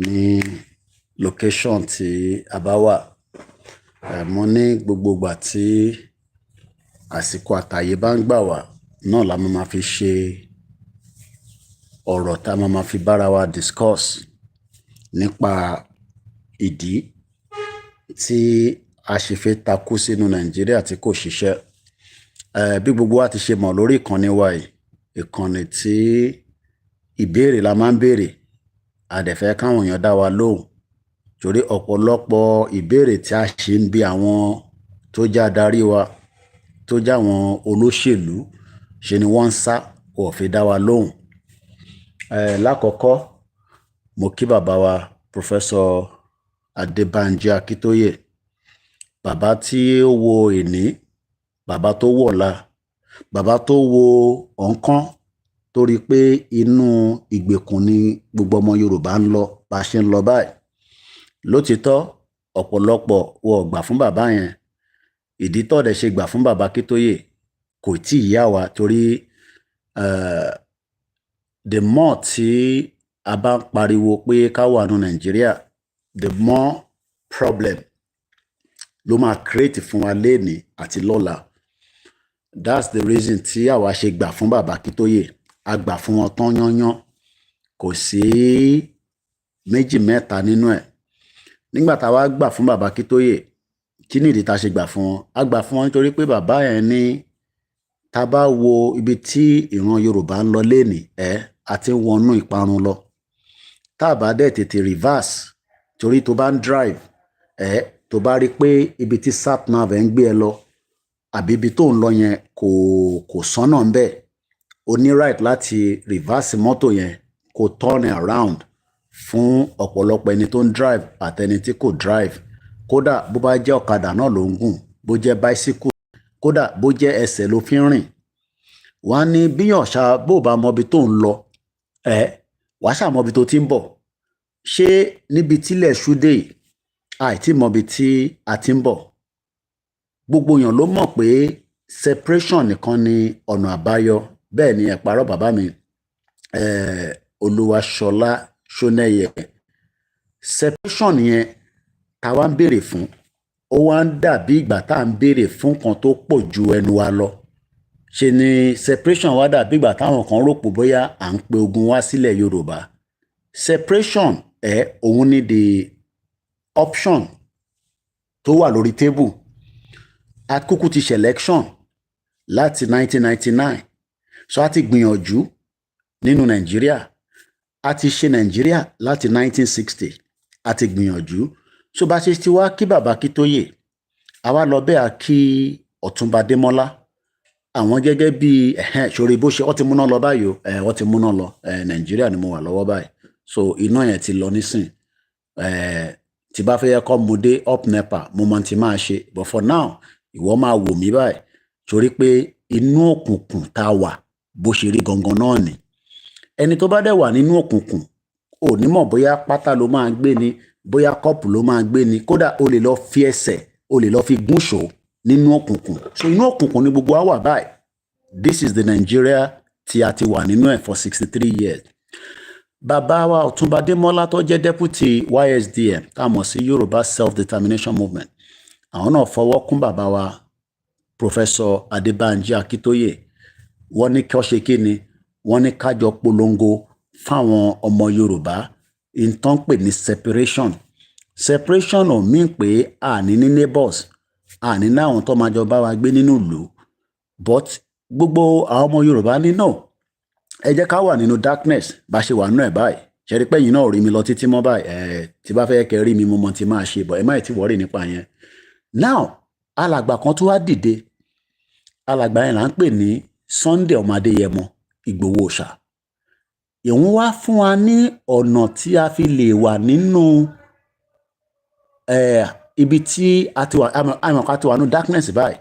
ní location tí a bá wà. Mo ní gbogbo ìgbà tí àsìkò àtàyè bá ń gbà wá náà la máa fi ṣe ọ̀rọ̀ tá a máa fi bára wa discuss nípa ìdí tí a ṣe fẹ́ takú sínú Nàìjíríà tí kò ṣiṣẹ́. Bí gbogbo wa ti ṣe mọ̀ lórí ìkànnì wa yìí, ìkànnì tí ìbéèrè la máa ń béèrè, a dẹ̀ fẹ́ káwọn èèyàn dá wa lóhùn torí ọ̀pọ̀lọpọ̀ ìbéèrè tí a ṣe ń bi àwọn tó jẹ́ adarí wa, tó jẹ́ àwọn olóṣèlú, ṣe ni wọ́n ń sá kò fi dá wa lóhùn. Lákọ̀ọ́kọ́, mo kí bàbá wa Professor Adébánjí Akíntóyè, bàbá tí ó wo ìní, bàbá tó wò ọ̀la, bàbá tó wo ọ̀nkán torí pé inú ìgbèkùn ni gbogbo ọmọ Yorùbá ń lọ bá ṣe ń lọ báyìí. Lótìítọ́ ọ̀pọ̀lọpọ̀ wọ́n gbà fún bàbá yẹn. Ìdí tó dẹ̀ ṣe gbà fún bàbá Akíntóyè kò tí ì yá wa torí the more tí a bá ń pariwo pé ká wà ní Nàìjíríà, the more problem ló máa create fún wa lénìí àti lọ́la. That's the reason tí àwa ṣe gbà fún bàbá Akíntóyè. A gbà fún wọn tán yányán, kò sí méjì mẹ́ta nínú ẹ̀. Nígbà tá a wá gbà fún bàbá Akíntóyè, kí ni ìdí tá a ṣe gbà fún wọn? A gbà fún wọn nítorí pé bàbá yẹn ní tá bá wo ibi tí ìran Yorùbá ń lọ lénìí, àti wọnú ìparun lọ. Tá a bá dẹ̀ tètè reverse, torí tó bá ń drive, tó bá rí pé ibi tí sat-nav ń gbé ẹ lọ àbí ibi tó ń lọ yẹn kò sọ́nà ń bẹ̀, o ní right láti reverse mọ́tò yẹn kó turn around fún ọ̀pọ̀lọpọ̀ ẹni tó ń drive àtẹni tí kò drive. Kódà bó bá jẹ́ ọ̀kadà náà ló ń gùn, bó jẹ́ bicycle, kódà bó jẹ́ ẹsẹ̀ ló fi ń rìn. Wọ́n á ní bíyàn ṣá bó bá mọ ibi tó ń lọ, wàá ṣà mọ ibi tó ti ń bọ̀. Ṣé níbi tílẹ̀ ṣúdé àìtí mọ ibi tí a ti ń bọ̀? Gbogbo èèyàn ló mọ̀ pé separation nìkan ni ọ̀nà àbáyọ. Bẹ́ẹ̀ ni ẹ parọ́ bàbá mi, Olúwaṣọlá Ṣónẹ́yẹ. Separation yẹn tá wá ń béèrè fún, ó wá ń dàbí ìgbà tá à ń béèrè fún kan tó pọ̀ ju ẹnu wa lọ. Ṣe ni separation wá dàbí ìgbà táwọn kan rò pé bóyá à ń pe ogun wá sílẹ̀ Yorùbá. Separation òun ni the option tó wà lórí table. Akúkú ti ṣe election láti 1999, so a ti gbìyànjú nínú Nàìjíríà. A ti ṣe Nàìjíríà láti 1960, a ti gbìyànjú. So bá ṣe ti wá kí bàbá Akíntóyè, a wá lọ bẹ́ẹ̀ a kí Ọ̀túnba Adémọ́lá. Àwọn gẹ́gẹ́ bí ṣòro bó ṣe wọ́n ti múná lọ báyìí o, wọ́n ti múná lọ. Nàìjíríà ni mo wà lọ́wọ́ báyìí, so iná yẹn ti lọ nísìn. Tí bá fẹ́ yẹ kọ́ mo dé up nepa, mo mọ ti máa ṣe, but for now ìwọ máa wò mí báyìí torí pé inú òkùnkùn tá a wà bó ṣe rí gangan náà ni. Ẹni tó bá dẹ̀ wà nínú òkùnkùn ò ní mọ̀ bóyá pátá ló máa gbé ni, bóyá kọ́ọ̀pù ló máa gbé ni, kódà o lè lọ fi ẹsẹ̀, o lè lọ fi gúnṣò nínú òkùnkùn. So inú òkùnkùn ni gbogbo wa wà báyìí. This is the Nigeria tí a ti wà nínú ẹ̀ for 63 years. Bàbá wa Ọ̀túnba Adémọ́lá tó jẹ́ deputy YSDM, tá a mọ̀ sí Yorùbá Self-Determination Movement, àwọn náà fọwọ́ kún bàbá wa Professor Adébánjí Akíntóyè. Wọ́n ní kí ó ṣe kí ni? Wọ́n ní kájọ polongo fáwọn ọmọ Yorùbá ìtàn pè ní separation. Separation ò mean pé àní ní neighbors, àní ní àwọn tó máa jọ bá wa gbé nínú ìlú, but gbogbo àwọn ọmọ Yorùbá ní no, ẹ jẹ́ ká wà nínú darkness bá ṣe wà nínú ẹ̀ báyìí. Ṣe rí pé yìí náà ò rí mi lọ títí mọ́ báyìí. Tí bá fẹ́ kẹ́ rí mi, mo mọ ti máa ṣe, but ẹ má ti worry nípa yẹn. Now alàgbà kan tó wá dìde, alàgbà yẹn là ń pè ní Sunday ọmọ Adéyẹmọ Ìgbòho Òòṣà. Ìwọ́n wá fún wa ní ọ̀nà tí a fi lè wà nínú ibi tí a ti wà, àmọ́ ká ti wà nínú darkness báyìí.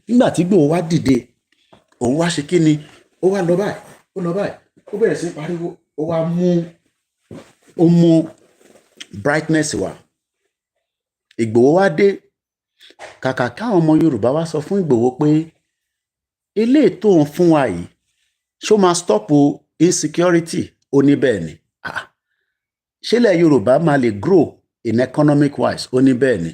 Nígbà tí Ìgbòho wá dìde, òun wá ṣe kí ni? Ó wá lọ báyìí, ó lọ báyìí, ó bẹ̀rẹ̀ sí pariwo, ó wá mú brightness wá. Ìgbòho wá dé, kàkà káwọn ọmọ Yorùbá wá sọ fún Ìgbòho pé eléyìí tó ń fún wa yìí ṣó máa stop insecurity. Ó ní bẹ́ẹ̀ ni. ṣé ilẹ̀ Yorùbá máa lè grow in economic wise? Ó ní bẹ́ẹ̀ ni.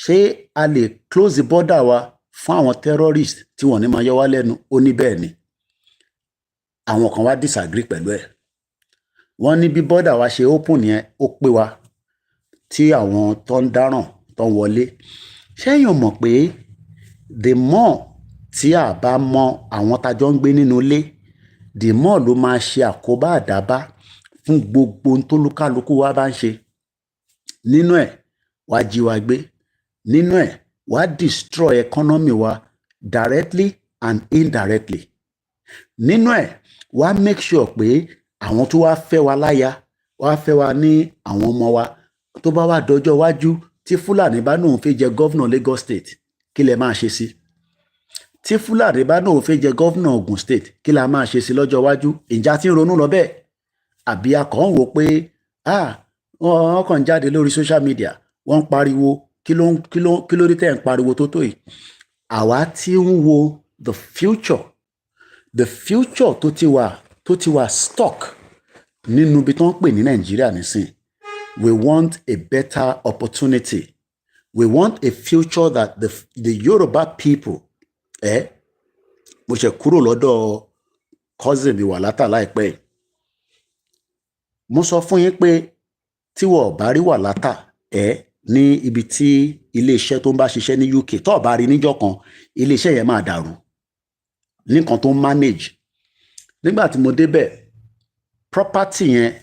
Ṣé a lè close the border wa fún àwọn terrorist tí wọ́n ní máa yọ wá lẹ́nu? Ó ní bẹ́ẹ̀ ni. Àwọn kan wá disagree pẹ̀lú ẹ̀. Wọ́n ní bí border wa ṣe open yẹn ó pé wa tí àwọn tó ń dáràn tó ń wọlé. Ṣẹ́yìn mọ̀ pé the more tí a bá mọ àwọn tájọ́ ń gbé nínú ilé, the more ló máa ṣe àkóbá àdábá fún gbogbo ohun tó lúkálukú wa bá ń ṣe. Nínú ẹ̀ wá jí wa gbé, nínú ẹ̀ wá destroy economy wa directly and indirectly. Nínú ẹ̀ wá make sure pé àwọn tó wá fẹ́ wa láya, wá fẹ́ wa ní àwọn ọmọ wa, tó bá wá dọjọ́ iwájú tí Fúlàní bá náà fẹ́ jẹ gọ́vnà Lagos State, kí lẹ máa ṣe sí? Tí Fúlàní bá náà fẹ́ jẹ gọ́vnà Ogun State, kí la máa ṣe sí lọ́jọ́ iwájú? Ìjà tí ń ronú lọ bẹ́ẹ̀? Àbí a kàn ń wò pé wọ́n kàn jáde lórí social media, wọ́n ń pariwo, kí ló rí tẹ́ ń pariwo tó tó yìí? Àwa tí ń wo the future tó ti wà stock nínú ibi tó ń pè ní Nàìjíríà nísìn. We want a better opportunity. We want a future that the Yoruba people, mo ṣe kúrò lọ́dọ̀ cousin mi wà látà láìpẹ́. Mo sọ fún yín pé tí wọ́n bá rí wà látà ní ibi tí iléeṣẹ́ tó ń bá ṣiṣẹ́ ní UK, tó bá rí níjọ́ kan, iléeṣẹ́ yẹn máa dàrú nìkan tó ń manage. Nígbà tí mo débẹ̀, property yẹn,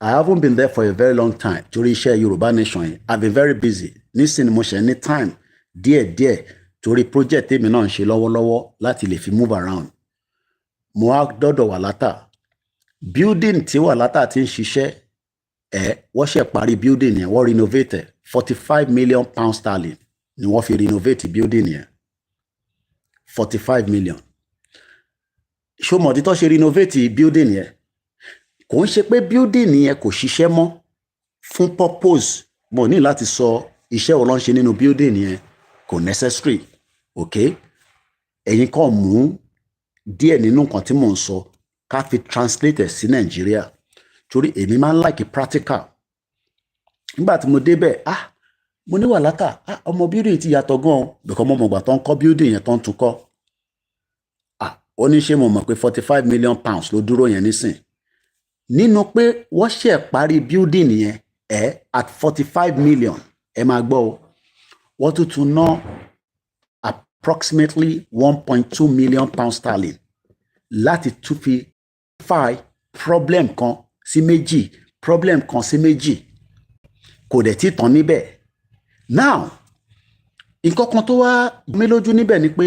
I haven't been there for a very long time torí iṣẹ́ Yorùbá Nation yẹn. I've been very busy. Nísìnyí mo ṣe ní time díẹ̀díẹ̀ torí project èmi náà ń ṣe lọ́wọ́lọ́wọ́ láti lè fi move around. Mo wá dọ́dọ̀ wà látà. Building tí wà látà ti ń ṣiṣẹ́, wọ́n ṣe parí building yẹn, wọ́n renovate 45 million pounds sterling ni wọ́n fi renovate building yẹn. 45 million. Ṣó mọ̀ tí tó ṣe renovate building yẹn? Kò ń ṣe pé building yẹn kò ṣiṣẹ́ mọ́ fún purpose. Mo ní láti sọ iṣẹ́ wo ló ń ṣe nínú building yẹn, kò necessary. Okay? Ẹ̀yin kàn mú díẹ̀ nínú nǹkan tí mò ń sọ ká fi translate sí Nàìjíríà. Torí èmi máa ń like practical. Nígbà tí mo débẹ̀, mo ní wà látà, ọmọ building ti yàtọ̀ gan-an, because mo mọ̀gbà tó ń kọ́ building yẹn tó ń tún kọ́. Ó ní ṣé mo mọ̀ pé 45 million pounds ló dúró yẹn nísìn. Nínú pé wọ́n ṣe parí building yẹn at 45 million, ẹ máa gbọ́ o, wọ́n tún ná approximately 1.2 million pounds sterling láti tún fi problem kan sí méjì, kò dẹ̀ tí tán níbẹ̀. Now, nǹkan kan tó wá mí lójú níbẹ̀ ni pé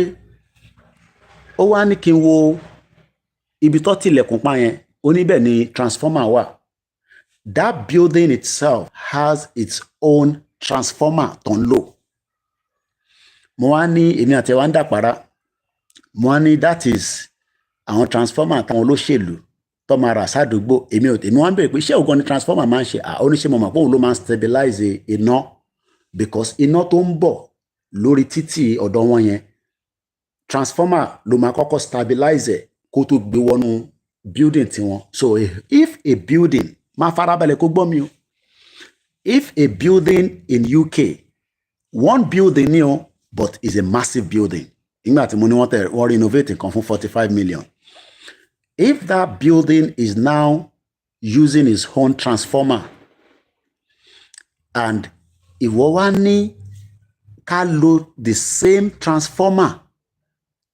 ó wá ní kí n wo ibi tó tilẹ̀kùn pa yẹn, ó níbẹ̀ ni transformer wà. That building itself has its own transformer tó ń lò. Mo wá ní èmi àti ẹwà ń dàpárá. Mo wá ní that is àwọn transformer táwọn olóṣèlú tó máa rà sádùúgbò. Èmi wá ń bèèrè pé ṣé ògan ni transformer máa ń ṣe? Oníṣẹ́ mo mọ̀ pé òun ló máa ń stabilize iná, because iná tó ń bọ̀ lórí títì ọ̀dọ̀ wọn yẹn, transformer ló máa kọ́kọ́ stabilize kó tó gbé wọnú building tiwọn. So if a building, máa farabalẹ̀ kó gbọ́ mi o, if a building in UK, one building ni o, but is a massive building. Nígbà tí mo ní wọ́n renovate nǹkan fún 45 million. If that building is now using its own transformer, and ìwọ wá ní ká lo the same transformer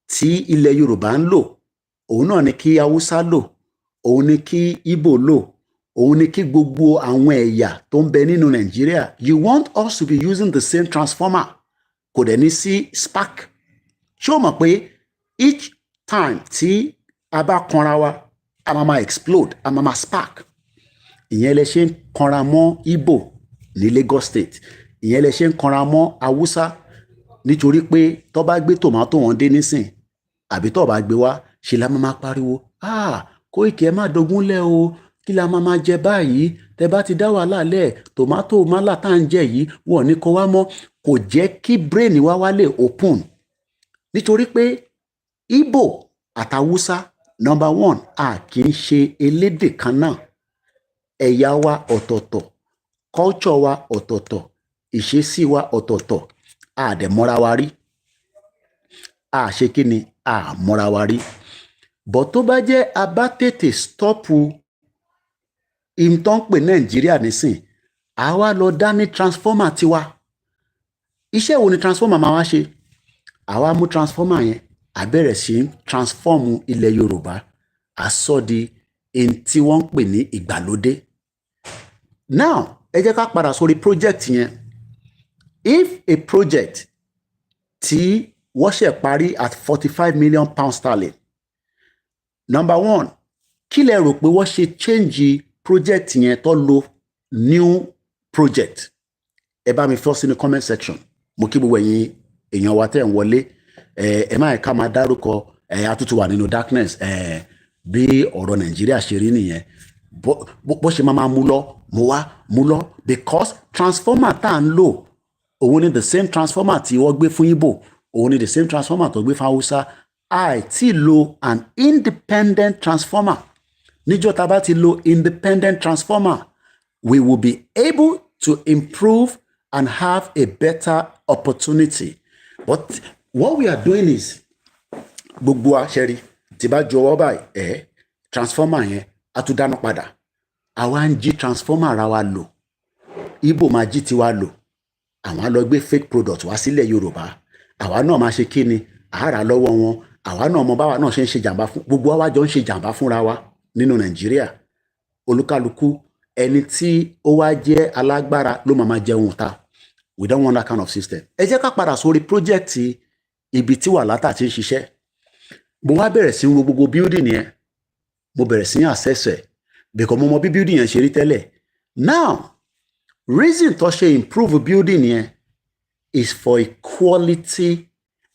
tí ilẹ̀ Yorùbá ń lò, òun náà ni kí Haúsá lò, òun ni kí Ìgbò lò, òun ni kí gbogbo àwọn ẹ̀yà tó ń bẹ nínú Nàìjíríà, you want us to be using the same transformer, kò dẹ̀ ní sí spark. Ṣé o mọ̀ pé each time tí a bá kanra wa, a máa explode, a máa spark. Ìyẹn lẹ ṣe ń kanra mọ́ Ìgbò ní Lagos State, ìyẹn lẹ ṣe ń kanra mọ́ Haúsá, nítorí pé tó bá gbé tòmátò wọn dé nísìn, àbí tó bá gbé wá, ṣe la máa pariwo, Koiki ẹ má dogúnlẹ̀ o, kí la máa jẹ báyìí, tẹ bá ti dá wàhálà lẹ̀, tòmátò málà tá ń jẹ yìí wọ́n ní kó wá mọ́. Kò jẹ́ kí brain wa wá lè open, nítorí pé Ìgbò àtàwúsá, number one, a kì í ṣe elédè kan náà. ẹ̀yà wa ọ̀tọ̀ọ̀tọ̀, culture wa ọ̀tọ̀ọ̀tọ̀, ìṣesí wa ọ̀tọ̀ọ̀tọ̀, a dẹ̀ mọ́ra wa rí, a ṣe kí ni, a mọ́ra wa rí. Bọ̀ tó bá jẹ́ a bá tètè stọ́pù ìtàn pè Nàìjíríà nísìn, àwa lọ dá ní transformer tiwa. Iṣẹ́ wo ni transformer máa wá ṣe? Àwa mú transformer yẹn, a bẹ̀rẹ̀ sí transform ilẹ̀ Yorùbá, a sọ di ẹni tí wọ́n ń pè ní ìgbàlódé. Now, ẹ jẹ́ ká padà sórí project yẹn. If a project tí wọ́n ṣe parí at 45 million pounds sterling, number one, kí lẹ rò pé wọ́n ṣe change project yẹn tó lo new project? Ẹ bá mi fọ́ sínú comment section. Mo kí gbogbo ẹ̀yin èèyàn wa tẹ́ ń wọlé. Ẹ má ká máa dárúkọ àtútù wà nínú darkness. Bí ọ̀rọ̀ Nàìjíríà ṣe rí nìyẹn. Bó ṣe máa mú lọ because transformer tá à ń lò, òun ni the same transformer tí wọ́n gbé fún Igbo, òun ni the same transformer tó gbé fún Hausa. Àìtí lo an independent transformer. Níjọ́ tá bá ti lo independent transformer, we will be able to improve and have a better opportunity. But what we are doing is, gbogbo àṣẹrí tí bá jọwọ́ báyìí, transformer yẹn a tún dáná padà. Àwa ń jí transformer ara wa lò. Igbo máa jí tiwa lò. Àwọn á lọ gbé fake product wá sílẹ̀ Yorùbá. Àwa náà máa ṣe kí ni? Àárà lọ́wọ́ wọn. Àwa náà mọ báwa náà ṣe ń ṣe jàǹbá fún gbogbo wa jọ ń ṣe jàǹbá fúnra wa nínú Nàìjíríà. Olúkálùkù ẹni tí ó wá jẹ́ alágbára ló máa jẹun ta. We don't want that kind of system. Ẹ jẹ́ ká padà sórí project ibi tí Wàlátà ti ń ṣiṣẹ́. Mo wá bẹ̀rẹ̀ sí wo gbogbo building yẹn. Mo bẹ̀rẹ̀ sí access ẹ̀ because mo mọ bí building yẹn ṣe rí tẹ́lẹ̀. Now, reason tó ṣe improve building yẹn is for equality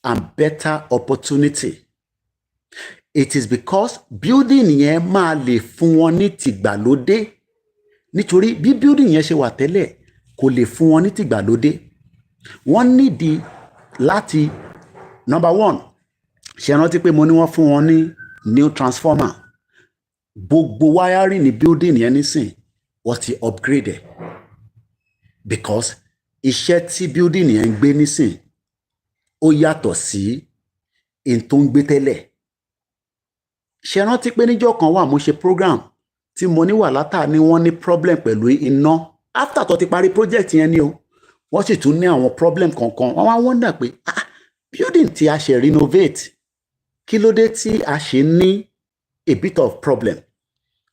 and better opportunity. It is because building yẹn máa lè fún wọn ní tìgbàlódé. Nítorí bí building yẹn ṣe wà tẹ́lẹ̀ kò lè fún wọn ní tìgbàlódé. Wọ́n nídìí láti, number one, ṣe rántí pé mo ní wọ́n fún wọn ní new transformer. Gbogbo wiring ní building yẹn nísìn wọ́n ti upgrade ẹ̀. Because iṣẹ́ tí building yẹn ń gbé nísìn ó yàtọ̀ sí in tó ń gbé tẹ́lẹ̀. Ṣe rántí pé níjọ́ kan wà mo ṣe program tí mo ní Wàlátà ní wọ́n ní problem pẹ̀lú iná. After tó ti parí project yẹn ni o, wọ́n sì tún ní àwọn problem kankan. Wọ́n wá wonder pé building tí a ṣe renovate, kí ló dé tí a ṣe ní a bit of problem?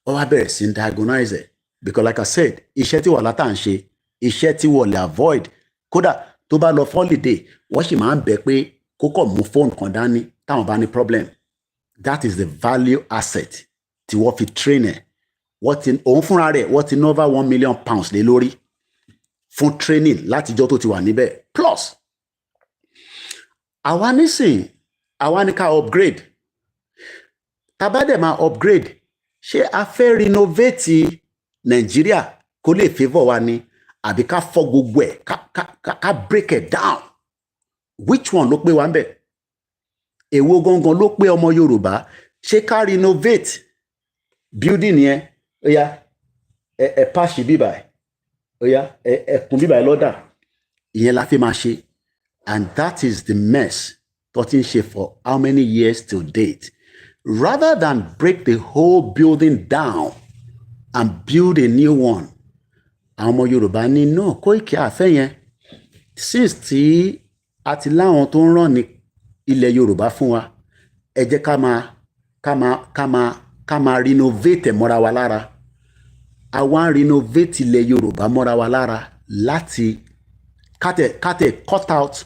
Wọ́n wá bẹ̀rẹ̀ sí diagnose it. Because like I said, iṣẹ́ tí Wàlátà ń ṣe, iṣẹ́ tí wọ́n lè avoid. Kódà tó bá lọ holiday, wọ́n sì máa ń bẹ̀ pé kó kọ̀ mú phone kan dání táwọn bá ní problem. That is the value asset tí wọ́n fi train ẹ̀. Òun fúnra rẹ̀ wọ́n ti ná over £1 million lé lórí fún training látijọ́ tó ti wà níbẹ̀. Plus, àwa nísìn, àwa ní ká upgrade. Tá bá dẹ̀ máa upgrade, ṣé a fẹ́ renovate Nàìjíríà kó lè favour wa ni? Àbí ká fọ́ gbogbo ẹ̀, ká break it down? Which one ló pé wa ń bẹ̀? Èwo gangan ló pé ọmọ Yorùbá? Ṣé ká renovate building yẹn? Ó yá, ẹ pàṣẹ bíbà ẹ̀. Ó yá, ẹ kùn bíbà ẹ̀ lọ́dà. Ìyẹn la fi máa ṣe. And that is the mess tó ti ń ṣe for how many years till date? Rather than break the whole building down and build a new one, àwọn ọmọ Yorùbá ní no, Koiki àfẹ́ yẹn. Since tí a ti láwọn tó ń ràn ní ilẹ̀ Yorùbá fún wa, ẹ jẹ́ ká máa renovate ẹ̀ mọ́ra wa lára. Àwa renovate ilẹ̀ Yorùbá mọ́ra wa lára láti cut out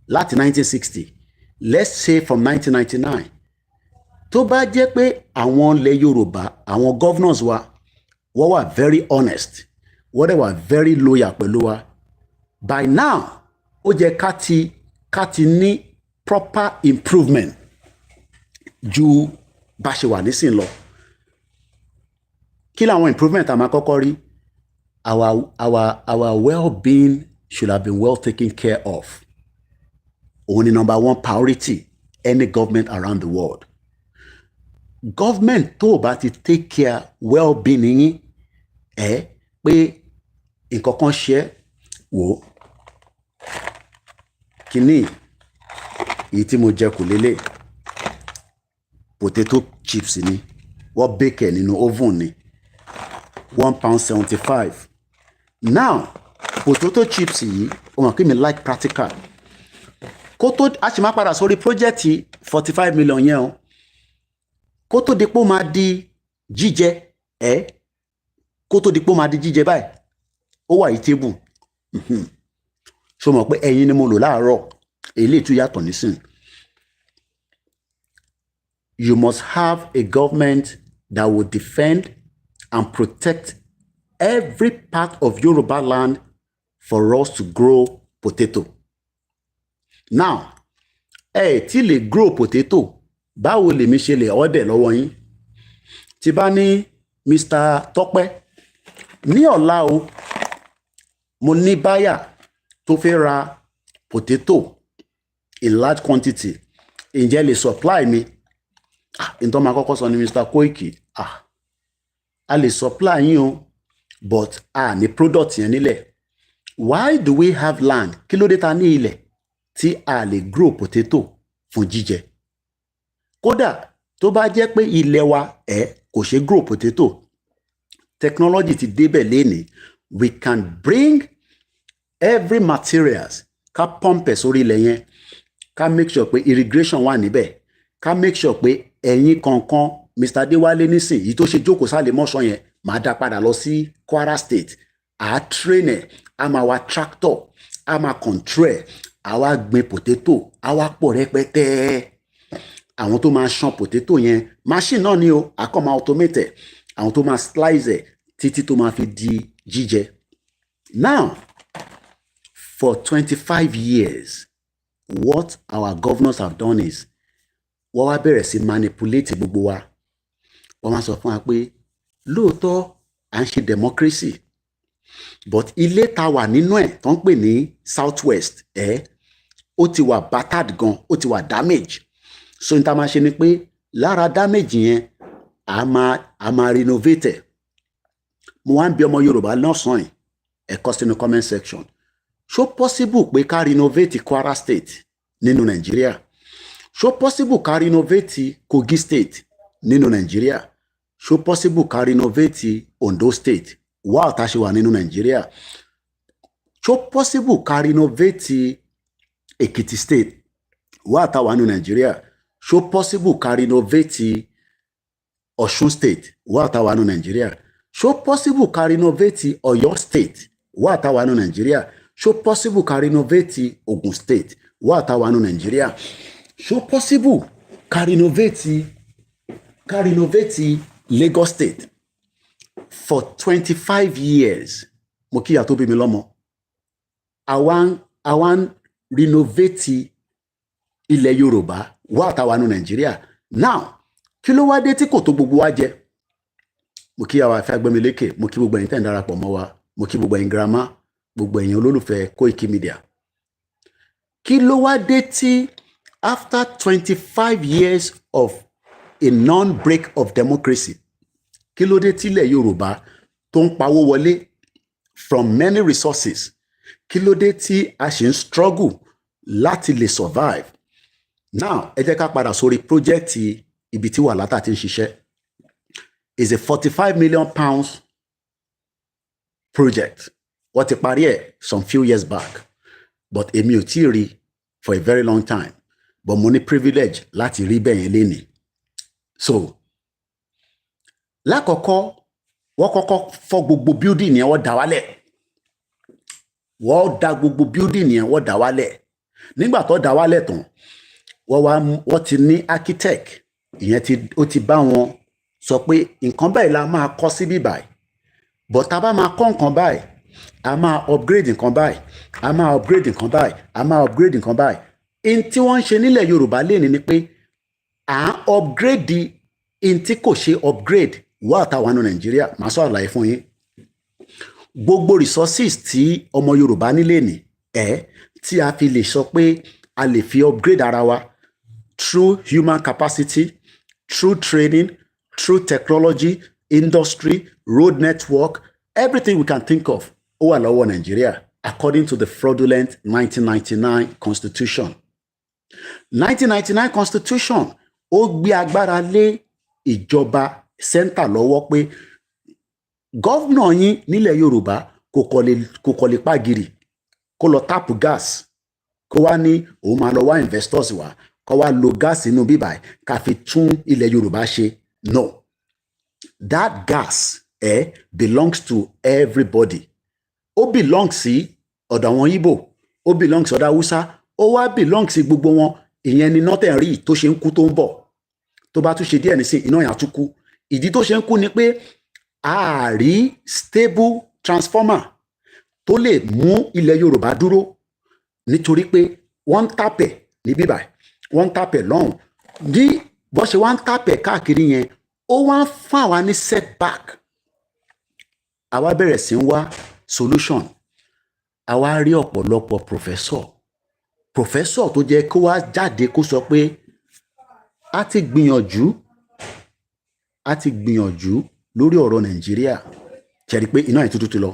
láti 1960. Let's say from 1999. Tó bá jẹ́ pé àwọn ilẹ̀ Yorùbá, àwọn governors wa, wọ́n wà very honest, wọ́n dẹ̀ wà very loyal pẹ̀lú wa. By now, ó jẹ́ ká ti ní proper improvement ju bá ṣe wà nísìn lọ. Kí làwọn improvement a máa kọ́kọ́ rí? Our well-being should have been well taken care of. Òun ni number one priority any government around the world. Government tó bá ti take care well-being yín, pé nǹkan kan ṣe wò kíní èyí tí mo jẹ kò lélẹ̀ potato chips ni wọ́n bake nínú oven ni £1.75. Now potato chips yìí ó mọ̀ kí mi like practical kó tó a sì máa padà sórí project 45 million yẹn o kó tó di pé ó máa di jíjẹ kó tó di pé ó máa di jíjẹ báyìí ó wà yìí tébù ṣó mọ̀ pé ẹyin ni mo lò láàárọ̀ èyí tún yàtọ̀ nísìn. You must have a government that will defend and protect every part of Yoruba land for us to grow potato. Now, tí lè grow potato, báwo lèmi ṣe lè order lọ́wọ́ yín? Tí bá ní Mr. Tọ́pẹ́, ní ọ̀la o, mo ní buyer tó fẹ́ ra potato in large quantity. Ǹjẹ́ lè supply mi? Ǹtọ́ máa kọ́kọ́ sọ ní Mr. Koiki. A lè supply yín o, but ní product yẹn nílẹ̀. Why do we have land? Kí ló dé ta ní ilẹ̀ tí a lè grow potato fún jíjẹ? Kódà tó bá jẹ́ pé ilẹ̀ wa kò ṣe grow potato, technology ti débẹ̀ lénìí. We can bring every materials ká pump sórí ilẹ̀ yẹn, ká make sure pé irrigation wà níbẹ̀, ká make sure pé ẹ̀yin kankan Mr. Adéwálé nísìn yìí tó ṣe jókòó sálẹ̀ mọ́ṣọ́ yẹn máa dá padà lọ sí Kwara State. Train ẹ̀, a máa wa tractor, a máa control ẹ̀, a wá gbin potato, a wá pọ̀ rẹpẹtẹ. Àwọn tó máa ṣan potato yẹn machine náà ni o, a kàn máa automate ẹ̀. Àwọn tó máa slice ẹ̀ títí tó máa fi di jíjẹ. Now, for 25 years, what our governors have done is wọ́n wá bẹ̀rẹ̀ sí manipulate gbogbo wa. Wọ́n máa sọ fún wa pé lóòótọ́ à ń ṣe democracy, but ilé ta wà nínú ẹ̀ tó ń pè ní Southwest ó ti wà battered gan, ó ti wà damage. So níta máa ṣe ni pé lára damage yẹn a máa renovate ẹ̀. Mo wá ń bi ọmọ Yorùbá lọ́sàn-án kọ sínú comment section. Ṣó possible pé ká renovate Kwara State nínú Nàìjíríà? Ṣó possible ká renovate Kogi State nínú Nàìjíríà? Ṣó possible ká renovate Ondo State wá ọ̀tá ṣe wà nínú Nàìjíríà? Ṣó possible ká renovate Ekiti State wá ọ̀tá wà nínú Nàìjíríà? Ṣó possible ká renovate Ọ̀ṣun State wá ọ̀tá wà nínú Nàìjíríà? Ṣó possible ká renovate Ọ̀yọ́ State wá ọ̀tá wà nínú Nàìjíríà? Ṣó possible ká renovate Ogun State wá ọ̀tá wà nínú Nàìjíríà? Ṣó possible ká renovate Lagos State? For 25 years, mo kí ìyá tó bí mi lọ́mọ, àwa ń renovate ilẹ̀ Yorùbá wá ọ̀tá wà nínú Nàìjíríà. Now, kí ló wá dé tí kò tó gbogbo wa jẹ? Mo kí àwa Ìfẹ́ Agbẹ́milékè, mo kí gbogbo ẹ̀yin tẹ́ ń darapọ̀ mọ́ wa, mo kí gbogbo ẹ̀yin girama, gbogbo ẹ̀yin olólùfẹ́ Koikimedia. Kí ló wá dé tí after 25 years of a non-break of democracy, kí ló dé tílẹ̀ Yorùbá tó ń pawó wọlé from many resources, kí ló dé tí a ṣe ń struggle láti lè survive? Now, ẹ jẹ́ ká padà sórí project ibi tí Wàlátà ti ń ṣiṣẹ́. Is a £45 million project. Wọ́n ti parí ẹ̀ some few years back, but èmi ò tí ì rí for a very long time, but mo ní privilege láti rí bẹ́ẹ̀ yẹn lénìí. So, lákọ̀ọ́kọ́ wọ́n kọ́kọ́ fọ́ gbogbo building yẹn, wọ́n dá wálẹ̀. Wọ́n dá gbogbo building yẹn, wọ́n dá wálẹ̀. Nígbà tó dá wálẹ̀ tán, wọ́n ti ní architect, ìyẹn ó ti bá wọn sọ pé nǹkan báyìí la máa kọ́ síbí báyìí, but tá bá máa kọ́ nǹkan báyìí, a máa upgrade nǹkan báyìí, a máa upgrade nǹkan báyìí, a máa upgrade nǹkan báyìí. In tí wọ́n ń ṣe nílẹ̀ Yorùbá lénìí ni pé à ń upgrade in tí kò ṣe upgrade wá àtàwọn ọ̀nà Nàìjíríà. Màá sọ àlàyé fún yín. Gbogbo resources tí ọmọ Yorùbá nílé ní tí a fi lè sọ pé a lè fi upgrade ara wa through human capacity, through training, through technology, industry, road network, everything we can think of ó wà lọ́wọ́ Nàìjíríà according to the fraudulent 1999 constitution. 1999 constitution ó gbé agbára lé ìjọba center lọ́wọ́ pé gọ́vnà yín nílẹ̀ Yorùbá kò kọ̀ lè pàgìrì kó lọ táàpù gas kó wá ní òun máa lọ wá investors wá kó wá lo gas inú bíbá ká fi tún ilẹ̀ Yorùbá ṣe. No, that gas belongs to everybody. Ó belong sí ọ̀dọ̀ àwọn Igbo, ó belong sí ọ̀dọ̀ Hausa, ó wá belong sí gbogbo wọn. Ìyẹn ni northern rí tó ṣe ń kú tó ń bọ̀, tó bá tún ṣe díẹ̀ ní sí iná yẹn á tún kú. Ìdí tó ṣe ń kú ni pé a rí stable transformer tó lè mú ilẹ̀ Yorùbá dúró, nítorí pé wọ́n ń tàpẹ̀ ní bíbá, wọ́n ń tàpẹ̀ lọ́hùn. Bí wọ́n ṣe wá ń tàpẹ̀ káàkiri yẹn, ó wá ń fún àwa ní setback. Àwa bẹ̀rẹ̀ sí ń wá solution. Àwa rí ọ̀pọ̀lọpọ̀ professor tó jẹ́ kó wá jáde kó sọ pé a ti gbìyànjú lórí ọ̀rọ̀ Nàìjíríà. Ṣẹ̀rí pé iná ìtútù ti lọ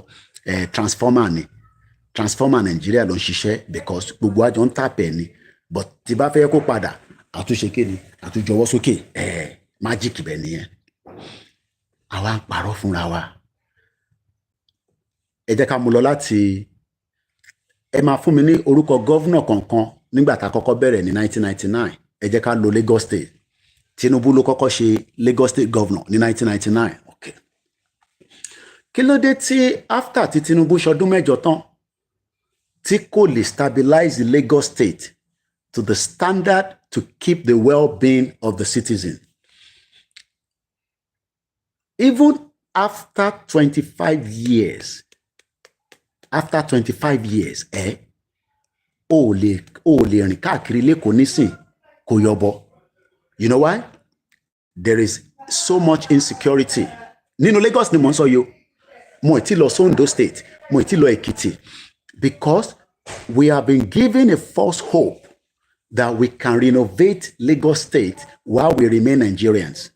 transformer Nàìjíríà ló ń ṣiṣẹ́ because gbogbo àjọ ń tàpẹ̀ ni, but tí bá fẹ́ kó padà àtúnṣe kéde àtúnjọwọ́ sókè májíìkì bẹ́ẹ̀ nìyẹn. Àwa ń parọ́ fúnra wa. Ẹ jẹ́ ká mú lọ láti ẹ máa fún mi ní orúkọ gọ́vnà kankan nígbà tá a kọ́kọ́ bẹ̀rẹ̀ ní 1999. Ẹ jẹ́ ká lo Lagos State. Tinubu ló kọ́kọ́ ṣe Lagos State governor ní 1999. Okay. Kí ló dé tí after tí Tinubu ṣọdún mẹ́jọ tán tí kò lè stabilize Lagos State to the standard to keep the well-being of the citizen? Even after 25 years, ó lè rìn káàkiri lẹ́kọ̀ọ́ nísìn kò yọbọ. You know why? There is so much insecurity. Nínú Lagos ni mo ń sọ yo, mo ì tí lọ Ondo State, mo ì tí lọ Èkìtì, because we have been given a false hope that we can renovate Lagos State while we remain Nigerians.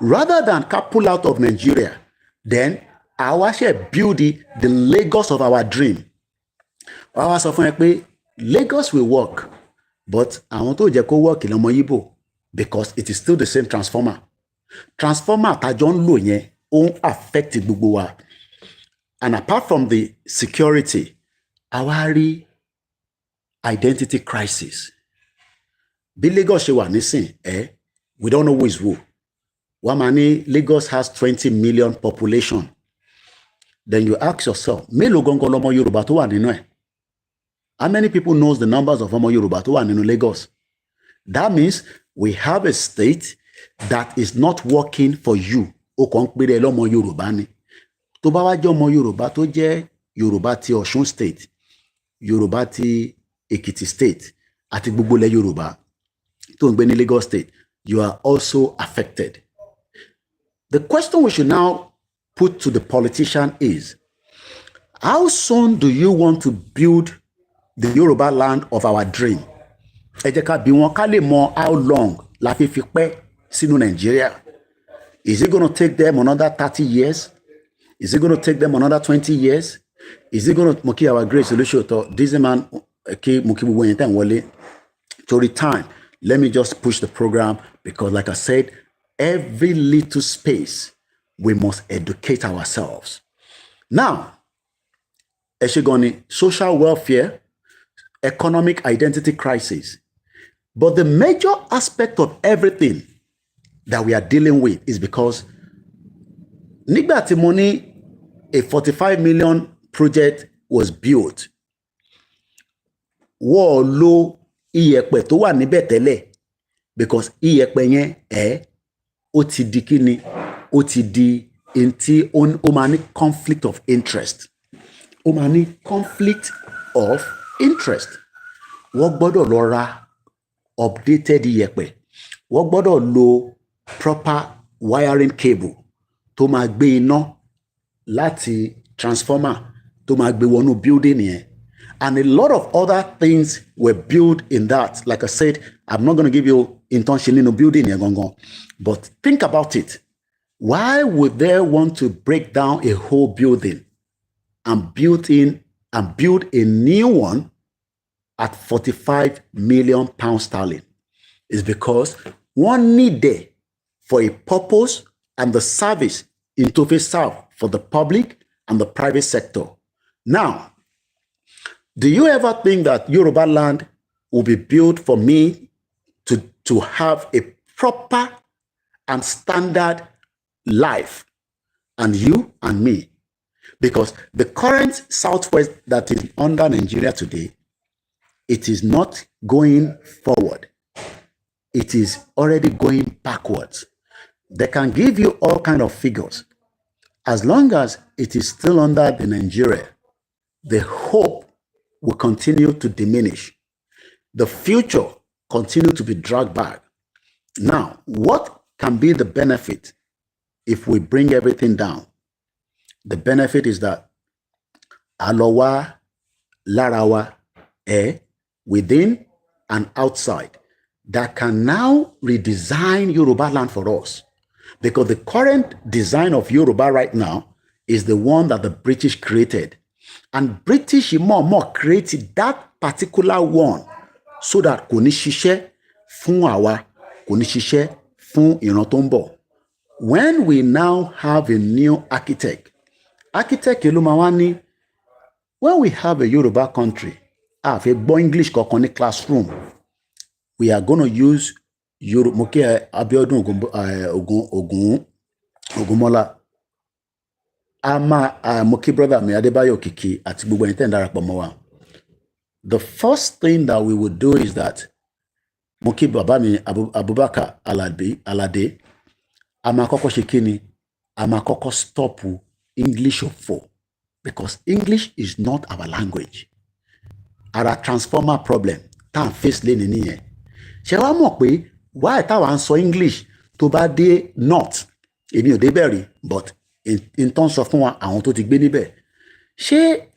Rather than pull out of Nigeria, then àwa ṣe build the Lagos of our dream. Àwa sọ fún ẹ pé Lagos will work, but àwọn tó jẹ́ kó work lọ́mọ Igbo, because it is still the same transformer. Transformer tájọ ń lò yẹn ó ń affect gbogbo wa. And apart from the security, àwa rí identity crisis. Bí Lagos ṣe wà nísìn, we don't know who is who. Wọ́n máa ní Lagos has 20 million population. Then you ask yourself, mélòó gangan lọmọ Yorùbá tó wà nínú ẹ̀? How many people knows the numbers of ọmọ Yorùbá tó wà nínú Lagos? That means we have a state that is not working for you. Ó kàn ń pèrè lọ́mọ Yorùbá ni. Tó bá wá jẹ́ ọmọ Yorùbá tó jẹ́ Yorùbá ti Ọ̀ṣun state, Yorùbá ti Èkìtì state, àti gbogbo ilẹ̀ Yorùbá tó ń gbé ní Lagos state, you are also affected. The question we should now put to the politician is, how soon do you want to build the Yoruba land of our dream? Ẹ jẹ́ ká bi wọ́n ká lè mọ how long la fi pẹ́ sínú Nigeria. Is it going to take them another 30 years? Is it going to take them another 20 years? Is it going to moki our great solution to this man moki gbogbo yẹn tẹ̀ ń wọlé torí time? Let me just push the program, because like I said, every little space we must educate ourselves. Now, Eshigoni, social welfare, economic identity crisis. But the major aspect of everything that we are dealing with is because nígbà tí mo ní a 45 million project was built, wọ́n lo iyẹ̀pẹ̀ tó wà níbẹ̀ tẹ́lẹ̀, because iyẹ̀pẹ̀ yẹn ó ti di kíni, ó ti di ntí ó máa ní conflict of interest. Ó máa ní conflict of interest. Wọ́n gbọ́dọ̀ lọ ra updated iyẹ̀pẹ̀. Wọ́n gbọ́dọ̀ lo proper wiring cable tó máa gbé iná láti transformer tó máa gbé wọnú building yẹn. And a lot of other things were built in that. Like I said, I'm not going to give you intention in a building yẹn gangan. But think about it. Why would they want to break down a whole building and build a new one at 45 million pounds sterling? It's because one need there for a purpose and the service into the serve for the public and the private sector. Now, do you ever think that Yoruba land will be built for me to have a proper and standard life, and you and me? Because the current Southwest that is under Nigeria today, it is not going forward. It is already going backwards. They can give you all kind of figures. As long as it is still under the Nigeria, the hope will continue to diminish. The future continue to be dragged back. Now, what can be the benefit if we bring everything down? The benefit is that alowa, larawa, within and outside, that can now redesign Yoruba land for us. Because the current design of Yoruba right now is the one that the British created. And British more created that particular one so that kò ní ṣiṣẹ́ fún àwa, kò ní ṣiṣẹ́ fún ìran tó ń bọ̀. When we now have a new architect ló máa wá ní, when we have a Yoruba country, a fẹ́ gbọ́ English kankan ní classroom, we are going to use Yoruba. Mo kí Abiodun Ogunmola, mo kí brother mi Adébáyọ̀ Kìkì àti gbogbo ẹni tẹ́ ń darapọ̀ mọ́ wa. The first thing that we would do is that mo kí bàbá mi Abubakar Alade, a máa kọ́kọ́ ṣe kí ni? A máa kọ́kọ́ stop English òfò, because English is not our language. Ara transformer problem tá à ń face lẹ́ni nìyẹn. Ṣé wàá mọ̀ pé why táwa ń sọ English tó bá dé north, èmi ò débẹ̀ rí, but in tó ń sọ fún wa àwọn tó ti gbé níbẹ̀, ṣé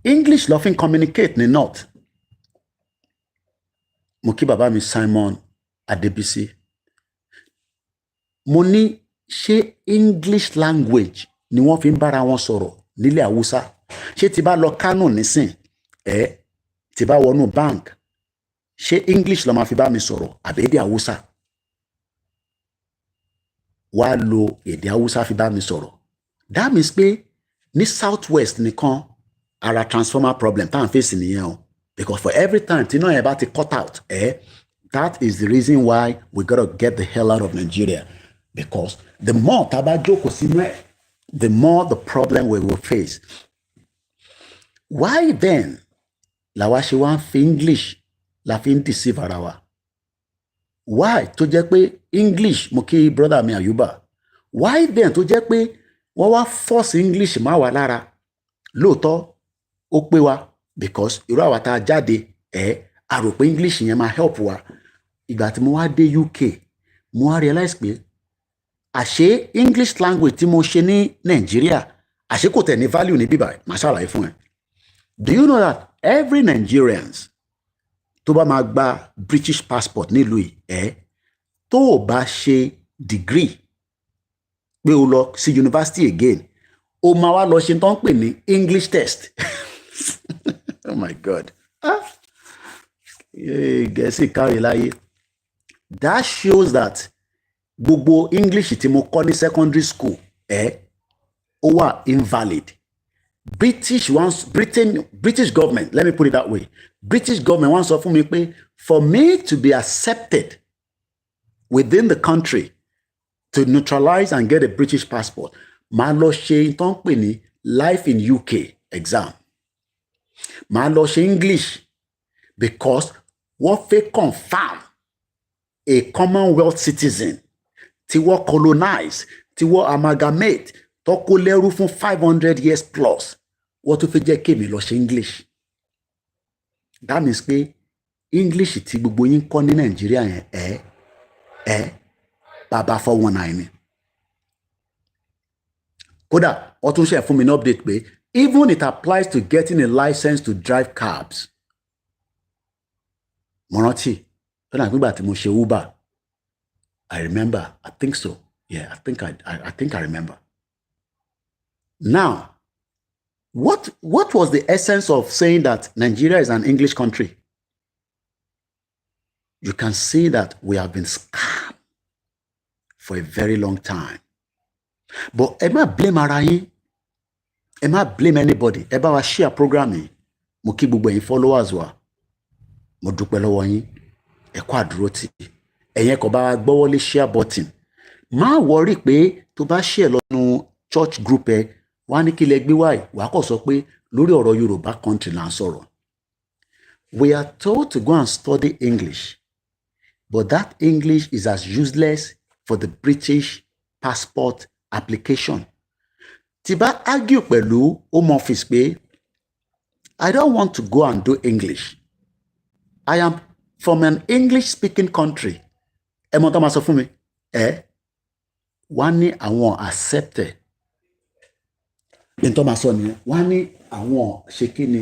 English ló fi ń communicate ní north? Mo kí bàbá mi Simon Adébísí, mo ní ṣé English language ni wọ́n fi ń bára wọn sọ̀rọ̀ nílẹ̀ Haúsá? Ṣé tí bá lọ Kánò nísìn, tí bá wọnú bank, ṣé English ló máa fi bá mi sọ̀rọ̀ àbí èdè Haúsá? Wá lo èdè Haúsá fi bá mi sọ̀rọ̀. That means pé ní Southwest nìkan ara transformer problem tá à ń face nìyẹn o. Because for every time tí náà yẹn bá ti cut out, that is the reason why we gotta get the hell out of Nigeria. Because the more tá bá jókòó sínú ẹ̀, the more the problem we will face. Why then làwa ṣe wá ń fi English la fi ń deceive ara wa? Why tó jẹ́ pé English, mo kí brother mi Ayuba, why then tó jẹ́ pé wọ́n wá force English má wa lára? Lóòótọ́ ó pé wa, because irú àwa tá a jáde a rò pé English yẹn máa help wa. Ìgbà tí mo wá dé UK, mo wá realize pé àṣé English language tí mo ṣe ní Nàìjíríà, àṣé kò tẹ̀ ní value ní bíbá. Màá ṣàlàyé fún ẹ. Do you know that every Nigerians tó bá máa gba British passport nílùú yìí, tó o bá ṣe degree pé o lọ sí university again, o máa wá lọ ṣe tó ń pè ní English test. Oh my God. Gẹ̀ẹ́sì kárí láyé. That shows that gbogbo English tí mo kọ́ ní secondary school, ó wà invalid. British government, let me put it that way. British government wants sọ fún mi pé for me to be accepted within the country to neutralize and get a British passport, màá lọ ṣe tó ń pè ní life in UK exam. Màá lọ ṣe English because wọ́n fẹ́ confirm a Commonwealth citizen tí wọ́n colonize, tí wọ́n amalgamate, tó kó lẹ́rú fún 500 years plus, wọ́n tó fẹ́ jẹ́ kémi lọ ṣe English. That means pé English tí gbogbo yín kọ́ ní Nàìjíríà yẹn bàbá 419 ni. Kódà wọ́n tún ṣe fún mi ní update pé even it applies to getting a license to drive cabs. Mo rántí lọ́nà nígbà tí mo ṣe Uber, I remember, I think so, Yeah, I think I remember. Now, what was the essence of saying that Nigeria is an English country? You can see that we have been scammed for a very long time. But ẹ má blame ara yín, ẹ má blame anybody. Ẹ bá wa share program yìí, mo kí gbogbo ẹ̀yin followers wa, mo dúpẹ́ lọ́wọ́ yín, ẹ kú àdúrótì, ẹ̀yin kò bá wa gbọ́wọ́lé share button. Má worry pé tó bá share lọ́nu church group ẹ, wá ní kí lẹ gbé wáyé, wàá kọ̀ sọ pé lórí ọ̀rọ̀ Yorùbá country là ń sọ̀rọ̀. We are told to go and study English, but that English is as useless for the British passport application. Tí bá argue pẹ̀lú Home Office pé I don't want to go and do English. I am from an English-speaking country. Ẹ mọ̀ tó máa sọ fún mi? Wọ́n ní àwọn accepted. Ní tó máa sọ nìyẹn. Wọ́n ní àwọn ṣe kí ni?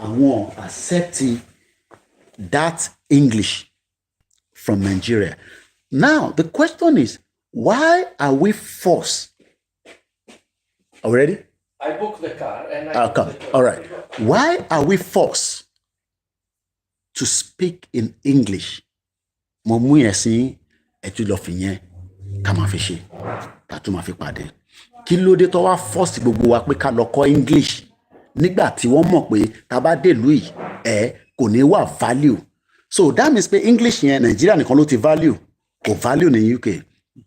Àwọn accepting that English from Nigeria. Now, the question is, why are we forced? Are we ready? I booked the car and All right. Why are we forced to speak in English? Mo mú yẹn sí ẹtú lọ fi yẹn ká máa fi ṣe ká tún máa fi pàdé. Kí ló dé tó wá force gbogbo wa pé ká lọ kọ́ English nígbà tí wọ́n mọ̀ pé tá bá dé ìlú yìí kò ní wà value. So that means pé English yẹn Nigeria nìkan ló ti value, kò value ní UK.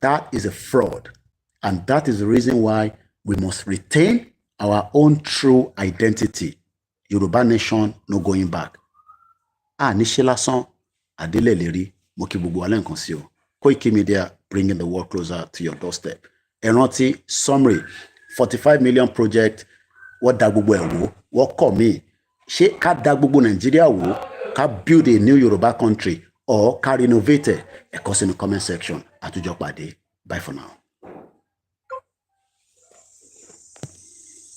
That is a fraud, and that is the reason why we must retain our own true identity. Yorùbá nation, no going back. Ní ṣe lásán, Adélé lérí, mo kí gbogbo alẹ́ nǹkan sí o. Koikimedia, bringing the world closer to your doorstep. Ẹ rántí summary, 45 million project, wọ́n dá gbogbo ẹ̀ wò, wọ́n kọ̀ mí. Ṣé ká dá gbogbo Nàìjíríà wò, ká build a new Yorùbá country, or ká renovate ẹ̀? Ẹ kọ sínú comment section. Àtújọ pàdé. Bye for now.